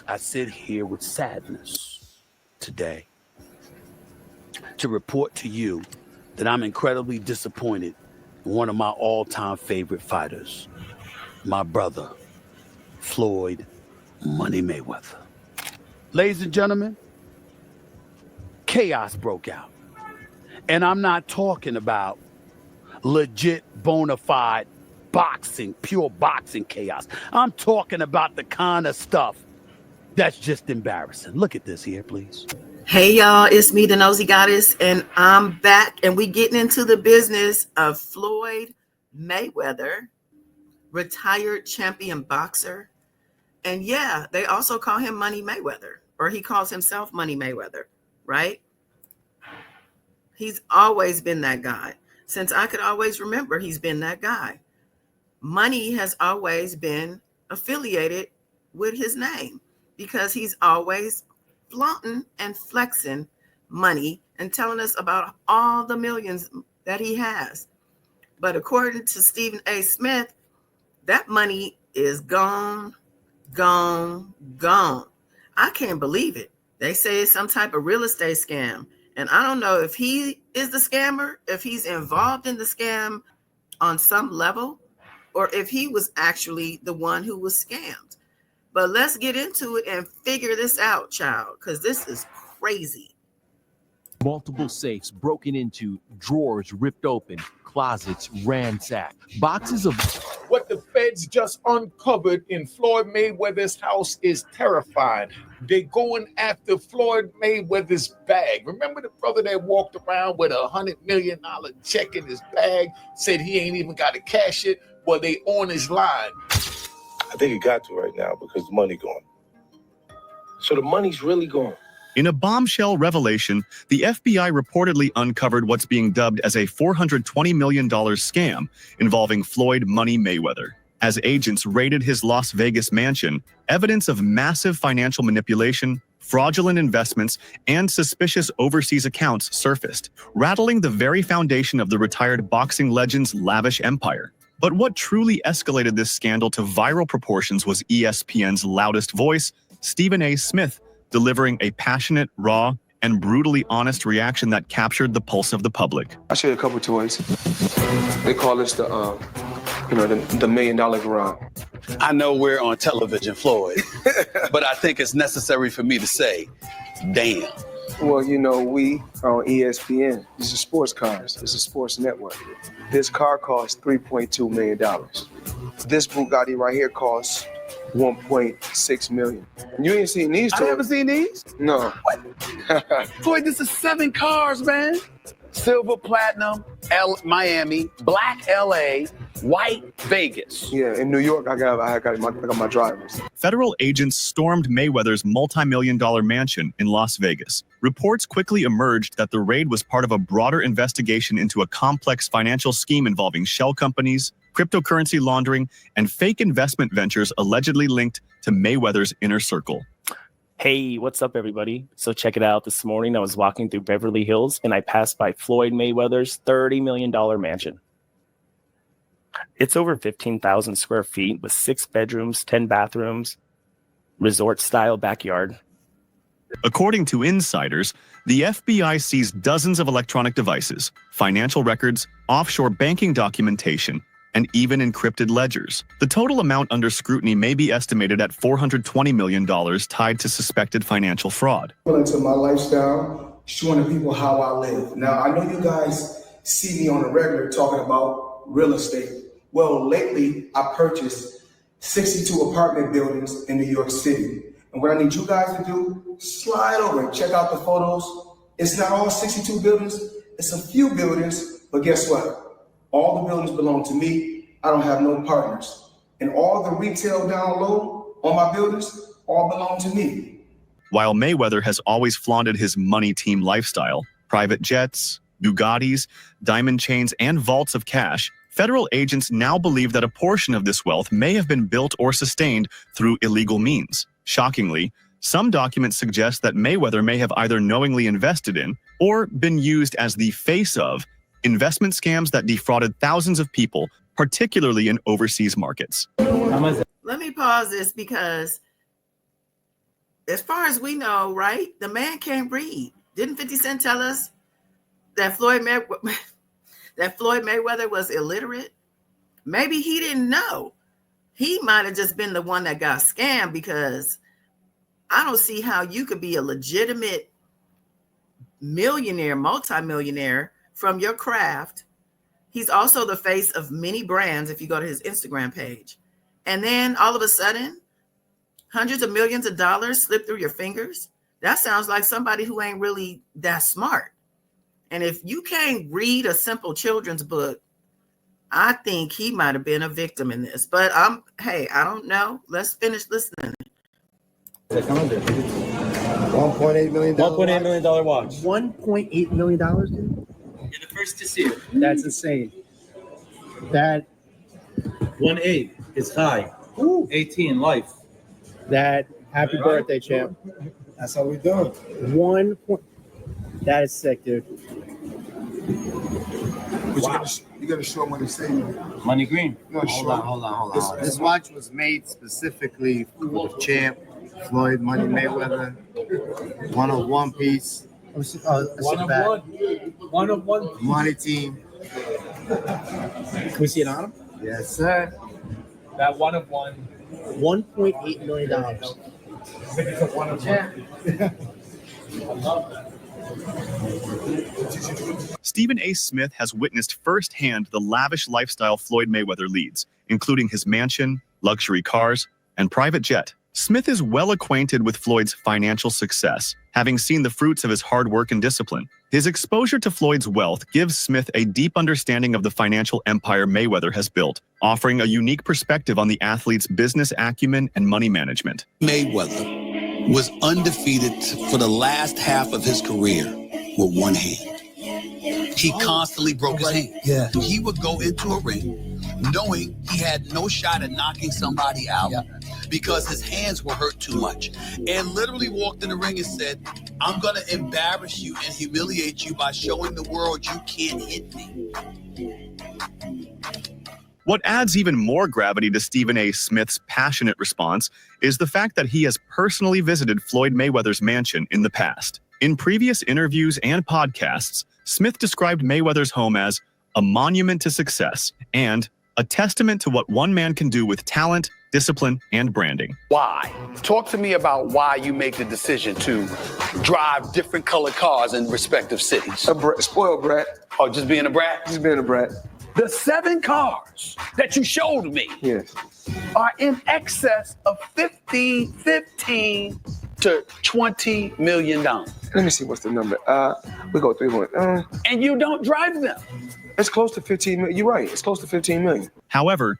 I sit here with sadness today to report to you that I'm incredibly disappointed in one of my all-time favorite fighters, my brother, Floyd Money Mayweather. Ladies and gentlemen, chaos broke out. And I'm not talking about legit, bona fide boxing, pure boxing chaos. I'm talking about the kind of stuff that's just embarrassing. Look at this here, please. Hey, y'all, it's me, the Nosy Goddess, and I'm back, and we getting into the business of Floyd Mayweather, retired champion boxer. And yeah, they also call him Money Mayweather, or he calls himself Money Mayweather, right? He's always been that guy. Since I could always remember, he's been that guy. Money has always been affiliated with his name because he's always flaunting and flexing money and telling us about all the millions that he has. But according to Stephen A. Smith, that money is gone, gone, gone. I can't believe it. They say it's some type of real estate scam. And I don't know if he is the scammer, if he's involved in the scam on some level, or if he was actually the one who was scammed. But let's get into it and figure this out, child, because this is crazy. Multiple safes broken into, drawers ripped open, closets ransacked, boxes of... What the feds just uncovered in Floyd Mayweather's house is terrifying. They're going after Floyd Mayweather's bag. Remember the brother that walked around with $100 million check in his bag, said he ain't even got to cash it? Well, they on his line. I think it got to right now because the money gone. So the money's really gone. In a bombshell revelation, the FBI reportedly uncovered what's being dubbed as a $420 million scam involving Floyd Money Mayweather. As agents raided his Las Vegas mansion, evidence of massive financial manipulation, fraudulent investments, and suspicious overseas accounts surfaced, rattling the very foundation of the retired boxing legend's lavish empire. But what truly escalated this scandal to viral proportions was ESPN's loudest voice, Stephen A. Smith, delivering a passionate, raw, and brutally honest reaction that captured the pulse of the public. I show you a couple toys. They call this the $1 million garage. I know we're on television, Floyd, but I think it's necessary for me to say, damn. Well, we are on ESPN. These are sports cars. It's a sports network. This car costs $3.2 million. This Bugatti right here costs $1.6 million. You ain't seen these toys. I haven't seen these? No. What? Floyd, this is 7 cars, man. Silver, platinum, Miami, black LA, white Vegas. Yeah, in New York, I got my drivers. Federal agents stormed Mayweather's multi-million-dollar mansion in Las Vegas. Reports quickly emerged that the raid was part of a broader investigation into a complex financial scheme involving shell companies, cryptocurrency laundering, and fake investment ventures allegedly linked to Mayweather's inner circle. Hey, what's up, everybody? So check it out. This morning, I was walking through Beverly Hills, and I passed by Floyd Mayweather's $30 million mansion. It's over 15,000 square feet with 6 bedrooms, 10 bathrooms, resort-style backyard. According to insiders, the FBI seized dozens of electronic devices, financial records, offshore banking documentation, and even encrypted ledgers. The total amount under scrutiny may be estimated at $420 million tied to suspected financial fraud. Into my lifestyle, showing the people how I live. Now, I know you guys see me on a regular talking about real estate. Well, lately, I purchased 62 apartment buildings in New York City. And what I need you guys to do, slide over and check out the photos. It's not all 62 buildings, it's a few buildings, but guess what? All the buildings belong to me. I don't have no partners. And all the retail down low on my buildings all belong to me. While Mayweather has always flaunted his money team lifestyle, private jets, Bugattis, diamond chains, and vaults of cash, federal agents now believe that a portion of this wealth may have been built or sustained through illegal means. Shockingly, some documents suggest that Mayweather may have either knowingly invested in or been used as the face of investment scams that defrauded thousands of people, particularly in overseas markets. Let me pause this because as far as we know, right, the man can't read. Didn't 50 Cent tell us that Floyd Mayweather was illiterate? Maybe he didn't know. He might have just been the one that got scammed, because I don't see how you could be a legitimate millionaire, multimillionaire from your craft. He's also the face of many brands if you go to his Instagram page. And then all of a sudden, hundreds of millions of dollars slip through your fingers. That sounds like somebody who ain't really that smart. And if you can't read a simple children's book, I think he might have been a victim in this. But I don't know. Let's finish listening. $1.8 million. $1.8 million watch. $1.8 million, dude? You're the first to see it. That's insane. That 1.8 is high. Ooh. 18 life. That happy birthday, champ. That's how we doing. That is sick, dude. Wow. You gotta show them what it's saying. Money green. Hold on. This watch was made specifically for the champ, Floyd Money Mayweather. One of one piece. One of one. Money team. Can we see it on him? Yes, sir. That one of one. $1.8 million. It's a one of one. I love that. Stephen A. Smith has witnessed firsthand the lavish lifestyle Floyd Mayweather leads, including his mansion, luxury cars, and private jet. Smith is well acquainted with Floyd's financial success, having seen the fruits of his hard work and discipline. His exposure to Floyd's wealth gives Smith a deep understanding of the financial empire Mayweather has built, offering a unique perspective on the athlete's business acumen and money management. Mayweather was undefeated for the last half of his career with one hand. He constantly broke his hand. Yeah. He would go into a ring knowing he had no shot at knocking somebody out because his hands were hurt too much, and literally walked in the ring and said, I'm going to embarrass you and humiliate you by showing the world you can't hit me. What adds even more gravity to Stephen A. Smith's passionate response is the fact that he has personally visited Floyd Mayweather's mansion in the past. In previous interviews and podcasts, Smith described Mayweather's home as a monument to success and a testament to what one man can do with talent, discipline, and branding. Why? Talk to me about why you make the decision to drive different colored cars in respective cities. Spoiled brat. Oh, just being a brat? Just being a brat. The 7 cars that you showed me are in excess of $15 to $20 million. Let me see what's the number. We go 3 more. And you don't drive them. It's close to 15 million. You're right. It's close to 15 million. However,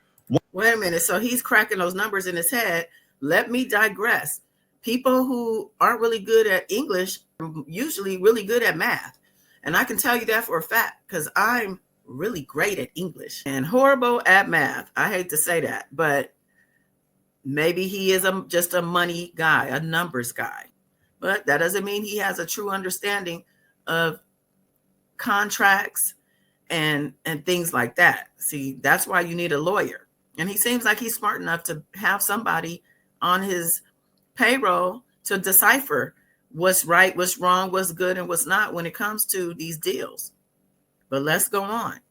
wait a minute. So he's cracking those numbers in his head. Let me digress. People who aren't really good at English are usually really good at math. And I can tell you that for a fact, because I'm really great at English and horrible at math. I hate to say that, but maybe he is just a money guy, a numbers guy. But that doesn't mean he has a true understanding of contracts and things like that. See, that's why you need a lawyer. And he seems like he's smart enough to have somebody on his payroll to decipher what's right, what's wrong, what's good, and what's not when it comes to these deals. But let's go on.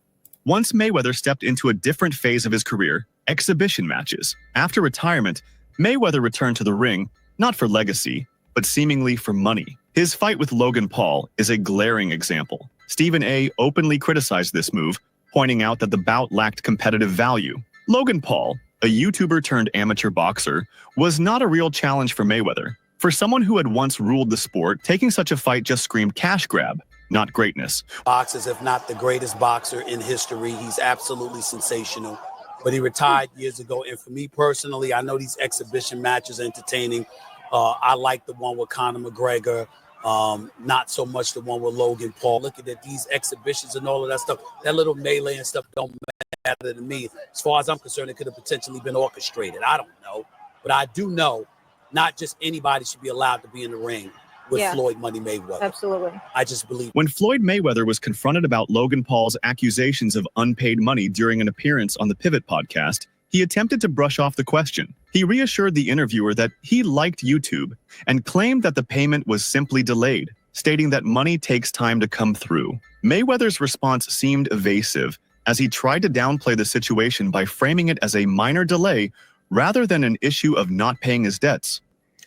Once Mayweather stepped into a different phase of his career, exhibition matches. After retirement, Mayweather returned to the ring, not for legacy, but seemingly for money. His fight with Logan Paul is a glaring example. Stephen A. openly criticized this move, pointing out that the bout lacked competitive value. Logan Paul, a YouTuber turned amateur boxer, was not a real challenge for Mayweather. For someone who had once ruled the sport, taking such a fight just screamed cash grab, not greatness. Boxers, if not the greatest boxer in history. He's absolutely sensational. But he retired years ago. And for me personally, I know these exhibition matches are entertaining. I like the one with Conor McGregor. Not so much the one with Logan Paul. Looking at these exhibitions and all of that stuff, that little melee and stuff don't matter to me. As far as I'm concerned, it could have potentially been orchestrated. I don't know. But I do know not just anybody should be allowed to be in the ring with Floyd Money Mayweather. Absolutely. I just believe. When Floyd Mayweather was confronted about Logan Paul's accusations of unpaid money during an appearance on the Pivot podcast, he attempted to brush off the question. He reassured the interviewer that he liked YouTube and claimed that the payment was simply delayed, stating that money takes time to come through. Mayweather's response seemed evasive, as he tried to downplay the situation by framing it as a minor delay rather than an issue of not paying his debts.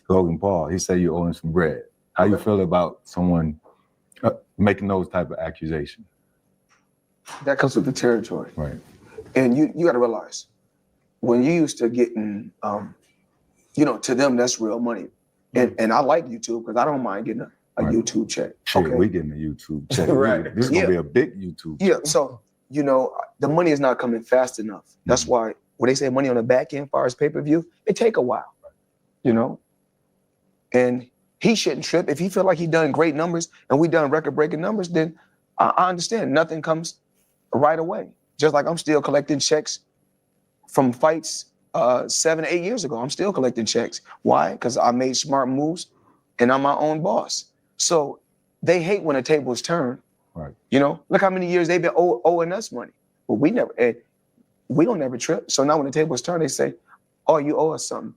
Logan Paul, he said you owe him some bread. How you feel about someone making those type of accusations? That comes with the territory. Right. And you got to realize, when you used to getting, to them, that's real money. And I like YouTube because I don't mind getting a YouTube check. Shit, okay? we getting a YouTube check. Right. This is going to be a big YouTube check. Yeah, so, the money is not coming fast enough. That's why when they say money on the back end, as far as pay-per-view, it take a while, And he shouldn't trip. If he feel like he done great numbers and we done record-breaking numbers, then I understand. Nothing comes right away. Just like I'm still collecting checks from fights 7 or 8 years ago. I'm still collecting checks. Why? Because I made smart moves and I'm my own boss. So they hate when the tables turn. Right. Look how many years they've been owing us money. But we don't never trip. So now when the tables turn, they say, oh, you owe us something.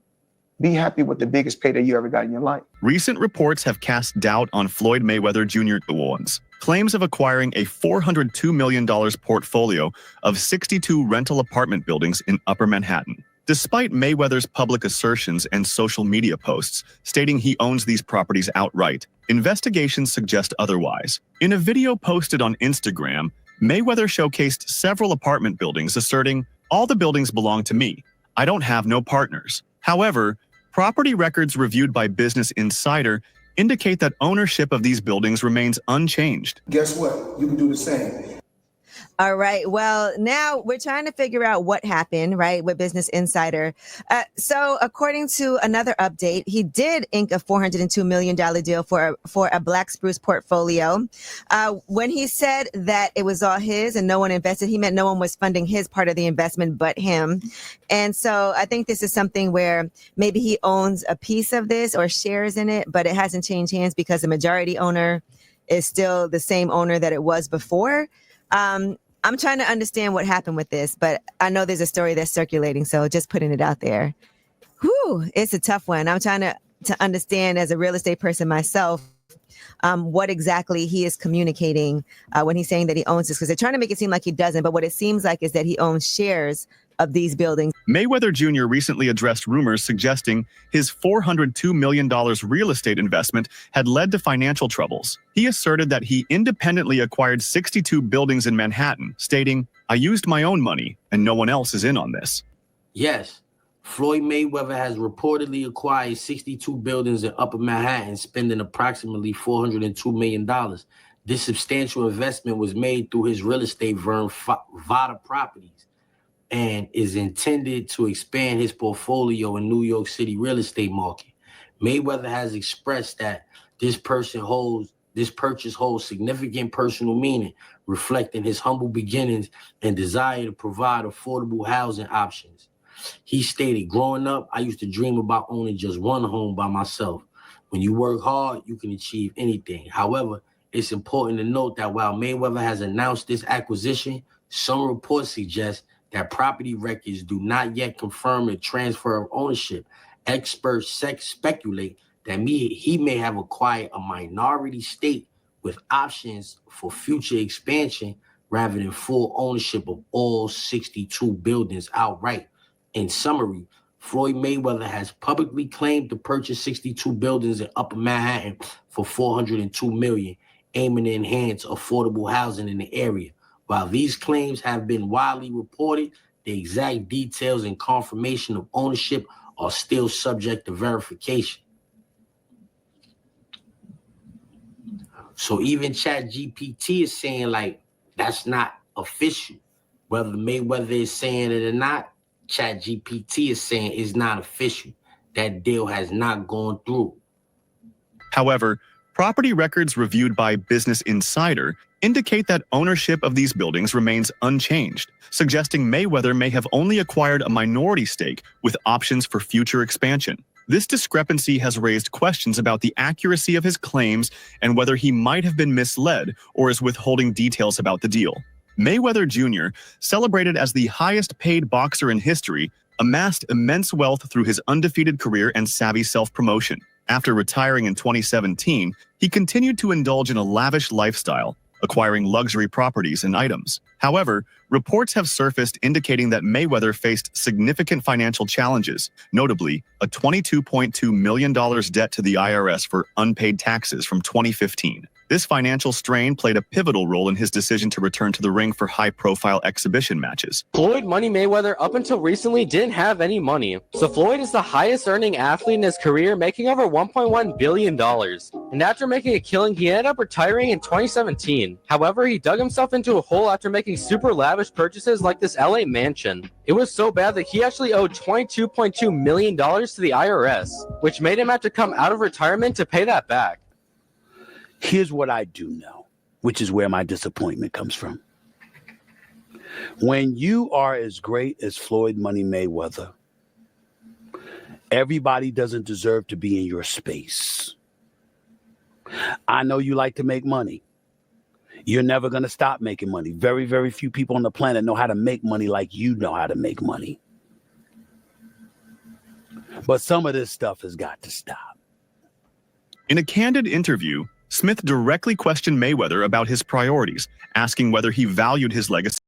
Be happy with the biggest payday you ever got in your life. Recent reports have cast doubt on Floyd Mayweather Jr. Owen's claims of acquiring a $402 million portfolio of 62 rental apartment buildings in Upper Manhattan. Despite Mayweather's public assertions and social media posts stating he owns these properties outright, investigations suggest otherwise. In a video posted on Instagram, Mayweather showcased several apartment buildings, asserting, "All the buildings belong to me. I don't have no partners." However, property records reviewed by Business Insider indicate that ownership of these buildings remains unchanged. Guess what? You can do the same. All right. Well, now we're trying to figure out what happened, right, with Business Insider. So according to another update, he did ink a $402 million deal for a Black Spruce portfolio. When he said that it was all his and no one invested, he meant no one was funding his part of the investment but him. And so I think this is something where maybe he owns a piece of this or shares in it, but it hasn't changed hands because the majority owner is still the same owner that it was before. I'm trying to understand what happened with this, but I know there's a story that's circulating, so just putting it out there. Whew, it's a tough one. I'm trying to understand as a real estate person myself, what exactly he is communicating when he's saying that he owns this, because they're trying to make it seem like he doesn't, but what it seems like is that he owns shares of these buildings. Mayweather Jr. recently addressed rumors suggesting his $402 million real estate investment had led to financial troubles. He asserted that he independently acquired 62 buildings in Manhattan, stating, "I used my own money and no one else is in on this." Yes, Floyd Mayweather has reportedly acquired 62 buildings in Upper Manhattan, spending approximately $402 million. This substantial investment was made through his real estate firm, Vada Properties, and is intended to expand his portfolio in New York City real estate market. Mayweather has expressed that this purchase holds significant personal meaning, reflecting his humble beginnings and desire to provide affordable housing options. He stated, "Growing up, I used to dream about owning just one home by myself. When you work hard, you can achieve anything. However, it's important to note that while Mayweather has announced this acquisition, some reports suggest that property records do not yet confirm a transfer of ownership. Experts speculate that he may have acquired a minority stake with options for future expansion rather than full ownership of all 62 buildings outright. In summary, Floyd Mayweather has publicly claimed to purchase 62 buildings in Upper Manhattan for $402 million, aiming to enhance affordable housing in the area. While these claims have been widely reported, the exact details and confirmation of ownership are still subject to verification. So even ChatGPT is saying, like, that's not official. Whether Mayweather is saying it or not, ChatGPT is saying it's not official. That deal has not gone through. However, property records reviewed by Business Insider indicate that ownership of these buildings remains unchanged, suggesting Mayweather may have only acquired a minority stake with options for future expansion. This discrepancy has raised questions about the accuracy of his claims and whether he might have been misled or is withholding details about the deal. Mayweather Jr., celebrated as the highest-paid boxer in history, amassed immense wealth through his undefeated career and savvy self-promotion. After retiring in 2017, he continued to indulge in a lavish lifestyle, acquiring luxury properties and items. However, reports have surfaced indicating that Mayweather faced significant financial challenges, notably a $22.2 million debt to the IRS for unpaid taxes from 2015. This financial strain played a pivotal role in his decision to return to the ring for high-profile exhibition matches. Floyd Money Mayweather, up until recently, didn't have any money. So Floyd is the highest-earning athlete in his career, making over $1.1 billion. And after making a killing, he ended up retiring in 2017. However, he dug himself into a hole after making super lavish purchases like this LA mansion. It was so bad that he actually owed $22.2 million to the IRS, which made him have to come out of retirement to pay that back. Here's what I do know, which is where my disappointment comes from. When you are as great as Floyd Money Mayweather, everybody doesn't deserve to be in your space. I know you like to make money. You're never going to stop making money. Very, very few people on the planet know how to make money like you know how to make money. But some of this stuff has got to stop. In a candid interview, Smith directly questioned Mayweather about his priorities, asking whether he valued his legacy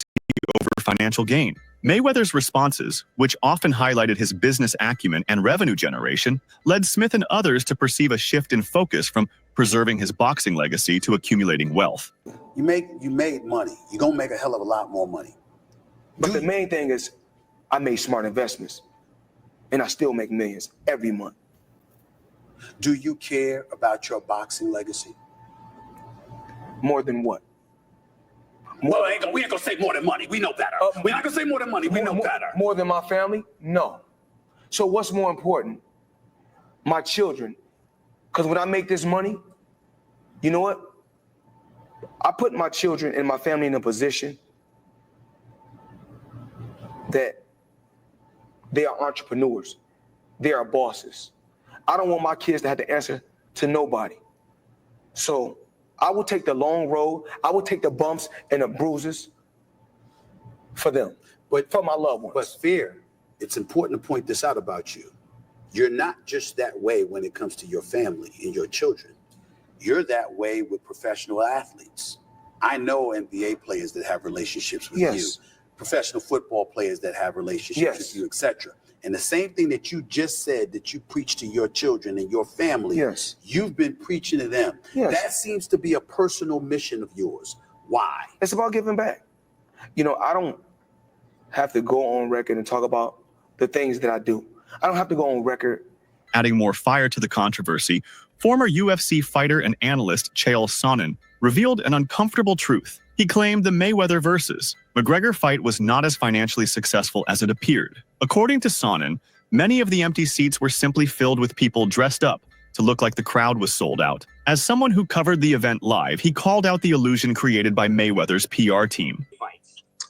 over financial gain. Mayweather's responses, which often highlighted his business acumen and revenue generation, led Smith and others to perceive a shift in focus from preserving his boxing legacy to accumulating wealth. You made money. You're going to make a hell of a lot more money. But the main thing is I made smart investments, and I still make millions every month. Do you care about your boxing legacy? More than what? Well, we ain't gonna say more than money. We know better. We're not gonna say more than money. We know better. More than my family? No. So what's more important? My children. Because when I make this money, you know what? I put my children and my family in a position that they are entrepreneurs. They are bosses. I don't want my kids to have to answer to nobody. So I will take the long road. I will take the bumps and the bruises for them, but for my loved ones. But Fear, it's important to point this out about you. You're not just that way when it comes to your family and your children. You're that way with professional athletes. I know NBA players that have relationships with you, professional football players that have relationships with you, etc. And the same thing that you just said that you preach to your children and your family, you've been preaching to them. That seems to be a personal mission of yours. Why? It's about giving back. You know, I don't have to go on record and talk about the things that I do. I don't have to go on record. Adding more fire to the controversy, former UFC fighter and analyst Chael Sonnen revealed an uncomfortable truth. He claimed the Mayweather versus McGregor fight was not as financially successful as it appeared. According to Sonnen, many of the empty seats were simply filled with people dressed up to look like the crowd was sold out. As someone who covered the event live, he called out the illusion created by Mayweather's PR team.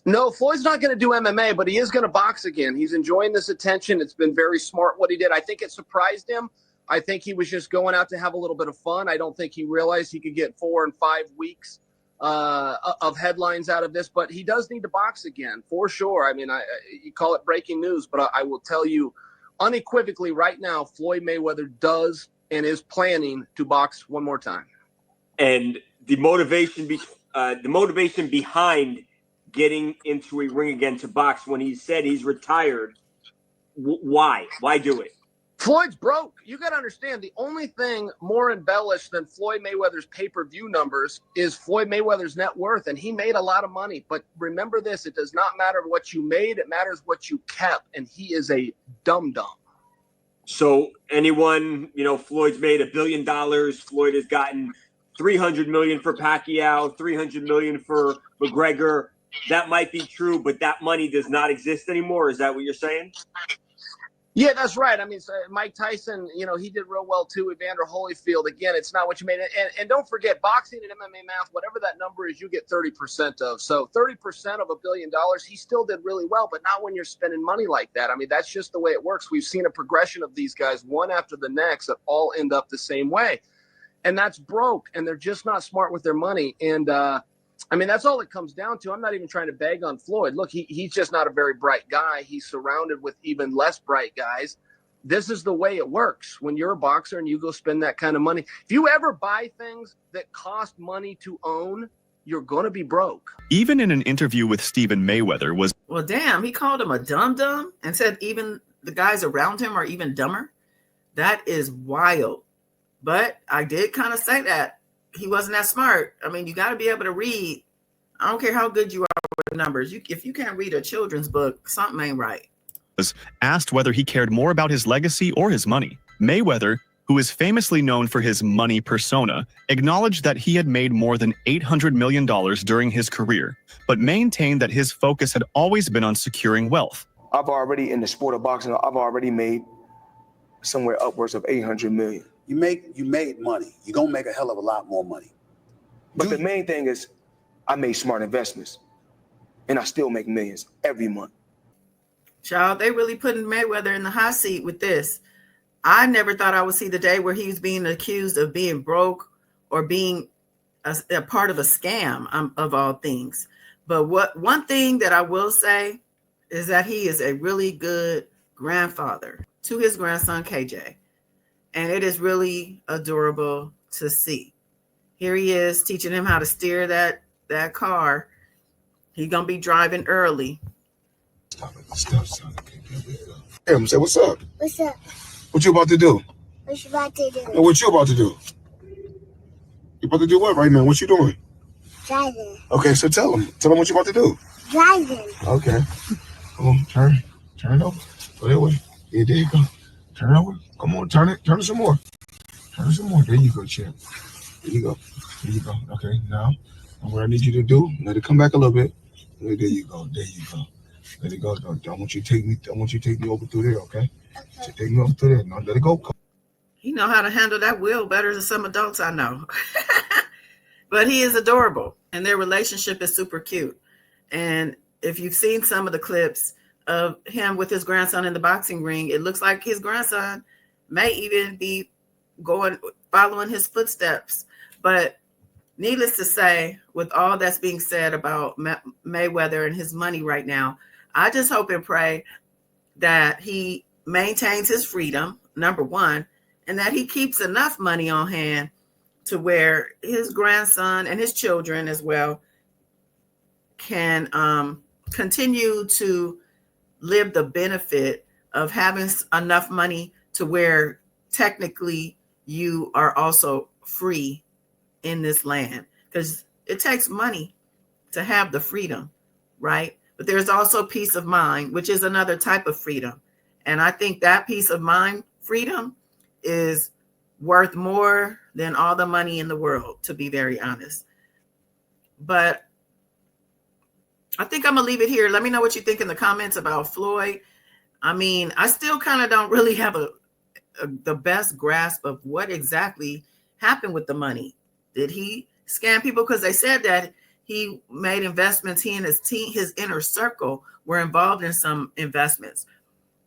No, Floyd's not going to do MMA, but he is going to box again. He's enjoying this attention. It's been very smart what he did. I think it surprised him. I think he was just going out to have a little bit of fun. I don't think he realized he could get 4 and 5 weeks of headlines out of this, but he does need to box again for sure. I mean, you call it breaking news, but I will tell you unequivocally right now, Floyd Mayweather does and is planning to box one more time. And the motivation behind getting into a ring again to box when he said he's retired, why do it? Floyd's broke. You got to understand, the only thing more embellished than Floyd Mayweather's pay-per-view numbers is Floyd Mayweather's net worth, and he made a lot of money. But remember this, it does not matter what you made, it matters what you kept, and he is a dum-dum. So anyone, Floyd's made $1 billion. Floyd has gotten $300 million for Pacquiao, $300 million for McGregor. That might be true, but that money does not exist anymore. Is that what you're saying? Yeah, that's right. I mean, Mike Tyson, he did real well too. Evander Holyfield, again, it's not what you made. And don't forget, boxing and MMA math, whatever that number is, you get 30% of. So 30% of $1 billion, he still did really well, but not when you're spending money like that. I mean, that's just the way it works. We've seen a progression of these guys, one after the next, that all end up the same way. And that's broke, and they're just not smart with their money. And I mean, that's all it comes down to. I'm not even trying to beg on Floyd. Look, he's just not a very bright guy. He's surrounded with even less bright guys. This is the way it works when you're a boxer and you go spend that kind of money. If you ever buy things that cost money to own, you're going to be broke. Even in an interview with Stephen Mayweather was, well, damn, he called him a dum-dum and said even the guys around him are even dumber. That is wild. But I did kind of say that he wasn't that smart. I mean, you got to be able to read. I don't care how good you are with numbers. If you can't read a children's book, something ain't right. was asked whether he cared more about his legacy or his money. Mayweather, who is famously known for his money persona, acknowledged that he had made more than $800 million during his career, but maintained that his focus had always been on securing wealth. I've already, in the sport of boxing, I've already made somewhere upwards of 800 million. You made money. You're gonna make a hell of a lot more money. But the main thing is I made smart investments and I still make millions every month. Child, they really putting Mayweather in the hot seat with this. I never thought I would see the day where he's being accused of being broke or being a part of a scam, of all things. But one thing that I will say is that he is a really good grandfather to his grandson, KJ. And it is really adorable to see. Here he is teaching him how to steer that car. He's going to be driving early. Hey, I'm say, what's up? What's up? What you about to do? What you about to do? And what you about to do? You about to do what right now? What you doing? Driving. Okay, so tell him. Tell him what you about to do. Driving. Okay. Come on, turn it over. Go that way. Yeah, there you go. Turn it over. Come on, turn it some more. Turn it some more. There you go, champ. There you go. There you go. Okay, now what I need you to do, let it come back a little bit. There you go. There you go. Let it go. Don't want you to take me. Don't want you to take me over through there. Okay. So take me over through there. Now let it go. He know how to handle that wheel better than some adults I know. But he is adorable, and their relationship is super cute. And if you've seen some of the clips of him with his grandson in the boxing ring, it looks like his grandson may even be following his footsteps. But needless to say, with all that's being said about Mayweather and his money right now, I just hope and pray that he maintains his freedom, number one, and that he keeps enough money on hand to where his grandson and his children as well can continue to live the benefit of having enough money to where technically you are also free in this land, because it takes money to have the freedom, right? But there's also peace of mind, which is another type of freedom. And I think that peace of mind freedom is worth more than all the money in the world, to be very honest. But I think I'm gonna leave it here. Let me know what you think in the comments about Floyd. I mean, I still kind of don't really have the best grasp of what exactly happened with the money. Did he scam people? Because they said that he made investments. He and his team, his inner circle, were involved in some investments.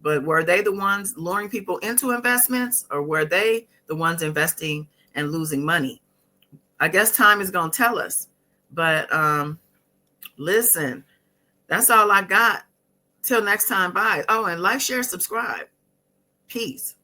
But were they the ones luring people into investments, or were they the ones investing and losing money? I guess time is going to tell us. But listen, that's all I got. Till next time, bye. Oh, and like, share, subscribe. Peace.